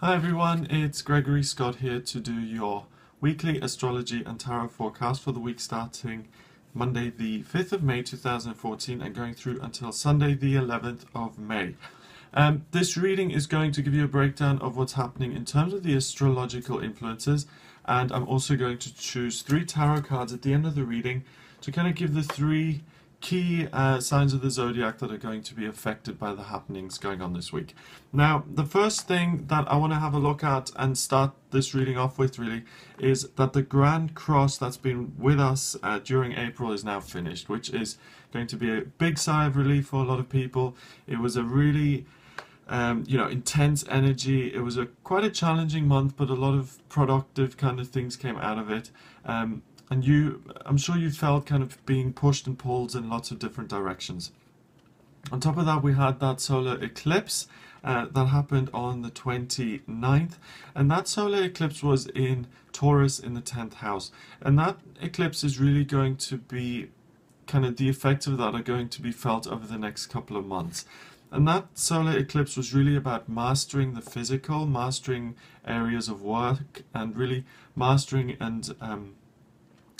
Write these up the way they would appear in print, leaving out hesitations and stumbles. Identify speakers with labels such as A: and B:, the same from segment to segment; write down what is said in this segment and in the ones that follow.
A: Hi everyone, it's Gregory Scott here to do your weekly astrology and tarot forecast for the week starting Monday the 5th of May 2014 and going through until Sunday the 11th of May. This reading is going to give you a breakdown of what's happening in terms of the astrological influences, and I'm also going to choose 3 tarot cards at the end of the reading to kind of give the 3 key signs of the zodiac that are going to be affected by the happenings going on this week. Now, the first thing that I want to have a look at and start this reading off with really is that the Grand Cross that's been with us during April is now finished, which is going to be a big sigh of relief for a lot of people. It was a really intense energy. It was quite a challenging month, but a lot of productive kind of things came out of it. And I'm sure you felt kind of being pushed and pulled in lots of different directions. On top of that, we had that solar eclipse that happened on the 29th, and that solar eclipse was in Taurus in the 10th house. And that eclipse is really going to be kind of the effects of that are going to be felt over the next couple of months. And that solar eclipse was really about mastering the physical, mastering areas of work, and really mastering and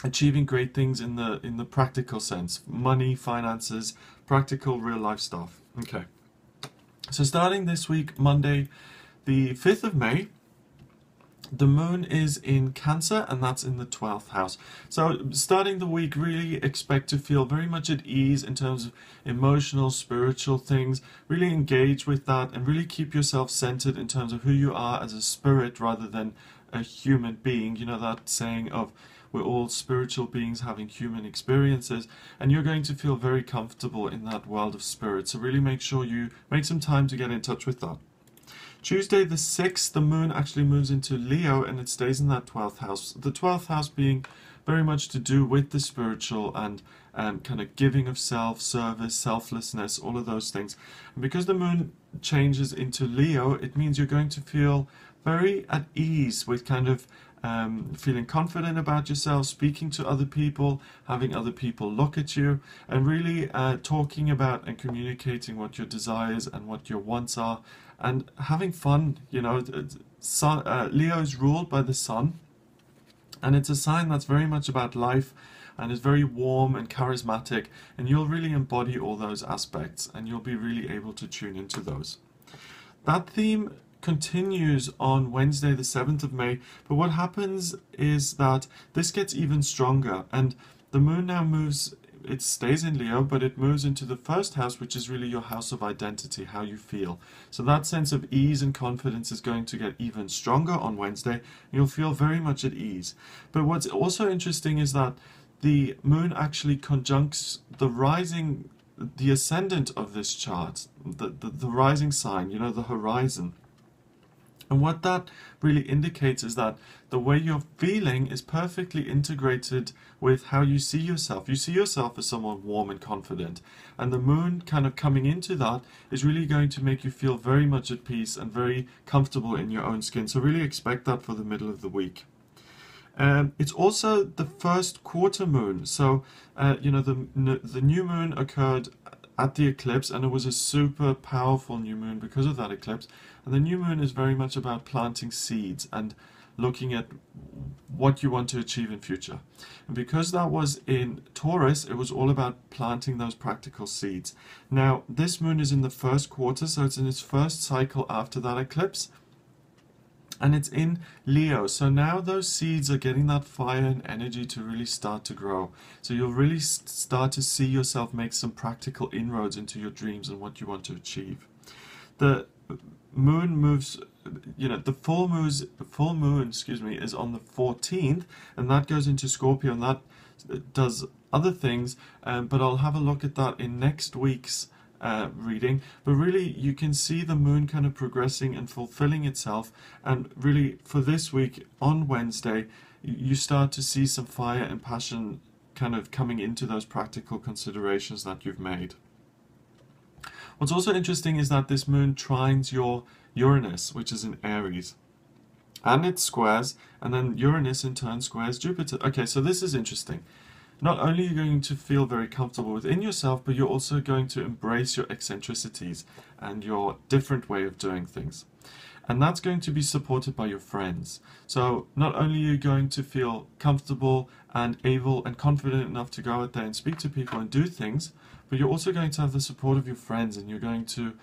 A: achieving great things in the practical sense. Money, finances, practical real life stuff. Okay. So starting this week, Monday, the 5th of May, the moon is in Cancer, and that's in the 12th house. So starting the week, really expect to feel very much at ease in terms of emotional, spiritual things. Really engage with that and really keep yourself centered in terms of who you are as a spirit rather than a human being. You know that saying of we're all spiritual beings having human experiences, and you're going to feel very comfortable in that world of spirit. So really make sure you make some time to get in touch with that. Tuesday the 6th, the moon actually moves into Leo and it stays in that 12th house. The 12th house being very much to do with the spiritual and kind of giving of self, service, selflessness, all of those things. And because the moon changes into Leo, it means you're going to feel very at ease with kind of feeling confident about yourself, speaking to other people, having other people look at you, and really talking about and communicating what your desires and what your wants are, and having fun. You know, Leo is ruled by the sun, and it's a sign that's very much about life and is very warm and charismatic, and you'll really embody all those aspects and you'll be really able to tune into those. That theme continues on Wednesday the 7th of May, but what happens is that this gets even stronger, and the moon now moves, it stays in Leo, but it moves into the first house, which is really your house of identity, how you feel. So that sense of ease and confidence is going to get even stronger on Wednesday. You'll feel very much at ease. But what's also interesting is that the moon actually conjuncts the ascendant of this chart, the rising sign, you know, the horizon. And what that really indicates is that the way you're feeling is perfectly integrated with how you see yourself. You see yourself as someone warm and confident. And the moon kind of coming into that is really going to make you feel very much at peace and very comfortable in your own skin. So really expect that for the middle of the week. It's also the first quarter moon. So, the new moon occurred at the eclipse, and it was a super powerful new moon because of that eclipse. And the new moon is very much about planting seeds and looking at what you want to achieve in future. And because that was in Taurus, it was all about planting those practical seeds. Now, this moon is in the first quarter, so it's in its first cycle after that eclipse. And it's in Leo, so now those seeds are getting that fire and energy to really start to grow. So you'll really start to see yourself make some practical inroads into your dreams and what you want to achieve. The moon moves, the full moon, is on the 14th, and that goes into Scorpio, and that does other things, but I'll have a look at that in next week's reading. But really you can see the moon kind of progressing and fulfilling itself, and really for this week on Wednesday you start to see some fire and passion kind of coming into those practical considerations that you've made. What's also interesting is that this moon trines your Uranus, which is in Aries, and it squares, and then Uranus in turn squares Jupiter. Okay, so this is interesting. Not only are you going to feel very comfortable within yourself, but you're also going to embrace your eccentricities and your different way of doing things. and that's going to be supported by your friends. So not only are you going to feel comfortable and able and confident enough to go out there and speak to people and do things, but you're also going to have the support of your friends, and you're going to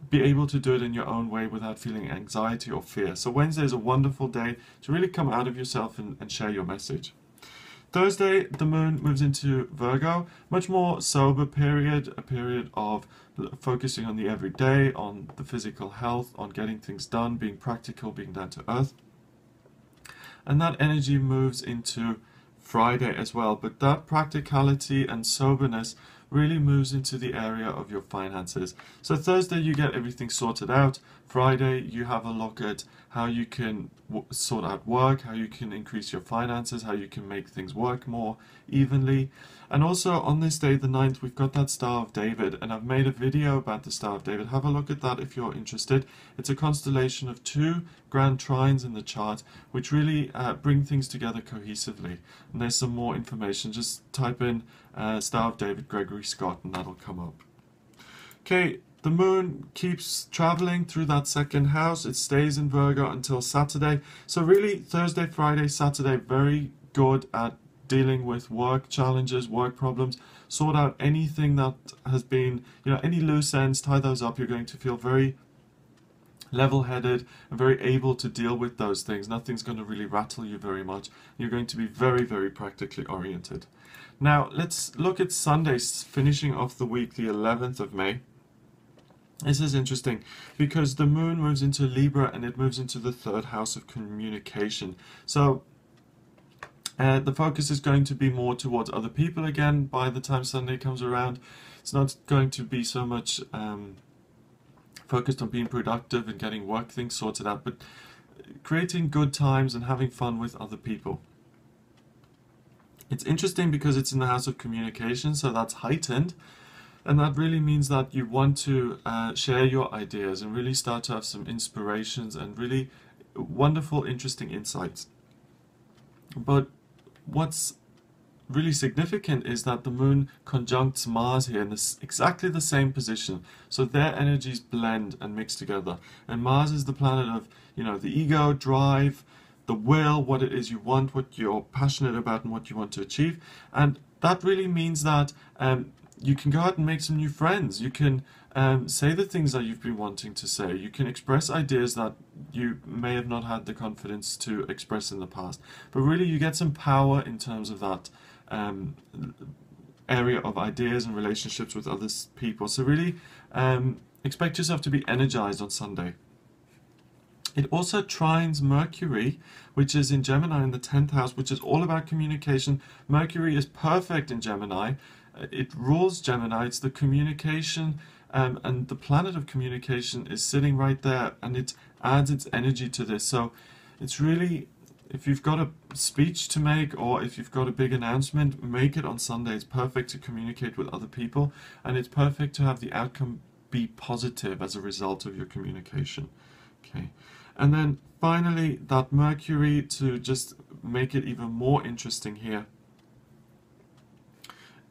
A: be able to do it in your own way without feeling anxiety or fear. So Wednesday is a wonderful day to really come out of yourself and share your message. Thursday, the moon moves into Virgo, much more sober period, a period of focusing on the everyday, on the physical health, on getting things done, being practical, being down to earth. And that energy moves into Friday as well, but that practicality and soberness really moves into the area of your finances. So Thursday you get everything sorted out. Friday you have a look at how you can sort out work, how you can increase your finances, how you can make things work more evenly. And also on this day, the 9th, we've got that Star of David, and I've made a video about the Star of David. Have a look at that if you're interested. It's a constellation of 2 grand trines in the chart, which really bring things together cohesively. And there's some more information. Just type in Star of David, Gregory Scott, and that'll come up. Okay, the moon keeps traveling through that second house. It stays in Virgo until Saturday. So really, Thursday, Friday, Saturday, very good at dealing with work challenges, work problems. Sort out anything that has been, any loose ends, tie those up. You're going to feel very level-headed and very able to deal with those things. Nothing's going to really rattle you very much. You're going to be very, very practically oriented. Now, let's look at Sunday, finishing off the week, the 11th of May. This is interesting because the moon moves into Libra and it moves into the 3rd house of communication. So the focus is going to be more towards other people again by the time Sunday comes around. It's not going to be so much focused on being productive and getting work things sorted out, but creating good times and having fun with other people. It's interesting because it's in the house of communication, so that's heightened. And that really means that you want to share your ideas and really start to have some inspirations and really wonderful, interesting insights. But what's really significant is that the moon conjuncts Mars here in exactly the same position. So their energies blend and mix together. And Mars is the planet of, the ego, drive, the will, what it is you want, what you're passionate about and what you want to achieve. And that really means that you can go out and make some new friends. You can say the things that you've been wanting to say. You can express ideas that you may have not had the confidence to express in the past. But really you get some power in terms of that area of ideas and relationships with other people. So really expect yourself to be energized on Sunday. It also trines Mercury, which is in Gemini in the 10th house, which is all about communication. Mercury is perfect in Gemini. It rules Gemini. It's the communication, and the planet of communication is sitting right there, and it adds its energy to this. So it's really, if you've got a speech to make or if you've got a big announcement, make it on Sunday. It's perfect to communicate with other people, and it's perfect to have the outcome be positive as a result of your communication. Okay, and then finally that Mercury, to just make it even more interesting here.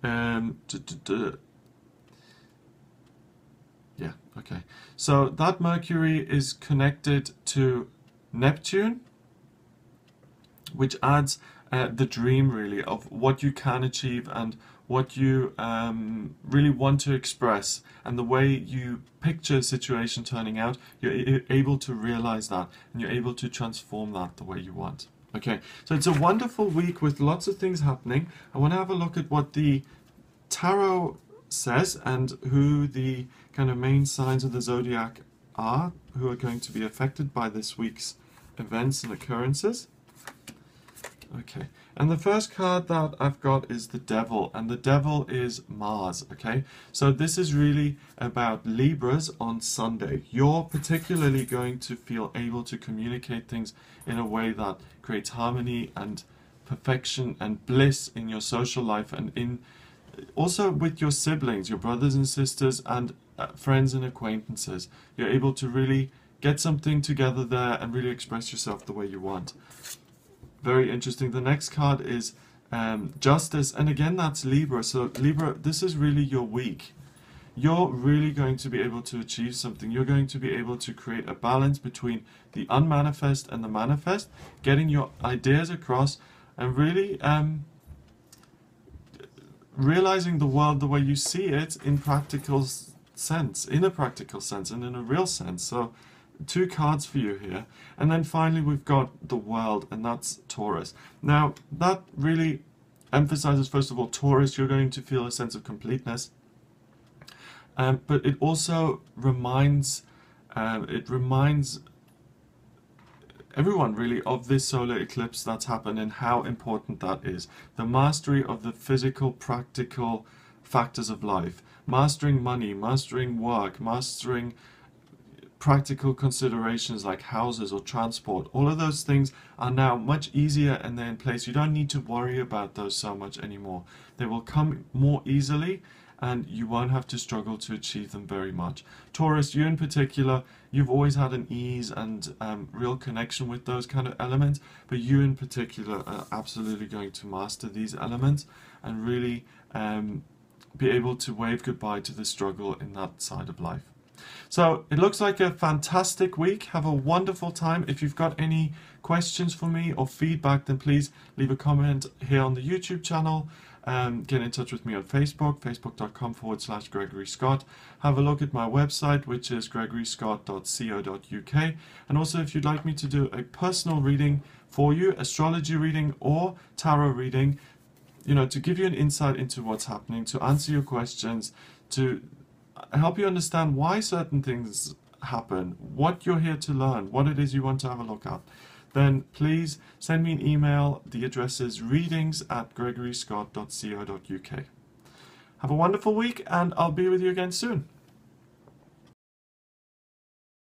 A: Yeah, okay. So that Mercury is connected to Neptune, which adds the dream really of what you can achieve and what you really want to express, and the way you picture a situation turning out, you're able to realize that and you're able to transform that the way you want. Okay, so it's a wonderful week with lots of things happening. I want to have a look at what the tarot says and who the kind of main signs of the zodiac are, who are going to be affected by this week's events and occurrences. Okay, and the first card that I've got is the Devil, and the Devil is Mars. Okay, so this is really about Libras on Sunday. You're particularly going to feel able to communicate things in a way that creates harmony and perfection and bliss in your social life, and in also with your siblings, your brothers and sisters, and friends and acquaintances. You're able to really get something together there and really express yourself the way you want. Very interesting. The next card is Justice, and again that's Libra. So Libra, this is really your week. you're really going to be able to achieve something. You're going to be able to create a balance between the unmanifest and the manifest, getting your ideas across, and really realizing the world the way you see it in practical sense, in a practical sense and in a real sense. So 2 cards for you here. And then finally we've got the world, and that's Taurus. Now that really emphasizes, first of all, Taurus, you're going to feel a sense of completeness, but it also reminds everyone really of this solar eclipse that's happened and how important that is. The mastery of the physical, practical factors of life, mastering money, mastering work, mastering practical considerations like houses or transport. All of those things are now much easier and they're in place. You don't need to worry about those so much anymore. They will come more easily and you won't have to struggle to achieve them very much. Taurus, you in particular, you've always had an ease and real connection with those kind of elements, but you in particular are absolutely going to master these elements and really be able to wave goodbye to the struggle in that side of life. So it looks like a fantastic week. Have a wonderful time. If you've got any questions for me or feedback, then please leave a comment here on the YouTube channel. Get in touch with me on Facebook, facebook.com/Gregory Scott. Have a look at my website, which is gregoryscott.co.uk. And also, if you'd like me to do a personal reading for you, astrology reading or tarot reading, you know, to give you an insight into what's happening, to answer your questions, to help you understand why certain things happen, what you're here to learn, what it is you want to have a look at, then please send me an email. The address is readings@gregoryscott.co.uk. Have a wonderful week, and I'll be with you again soon.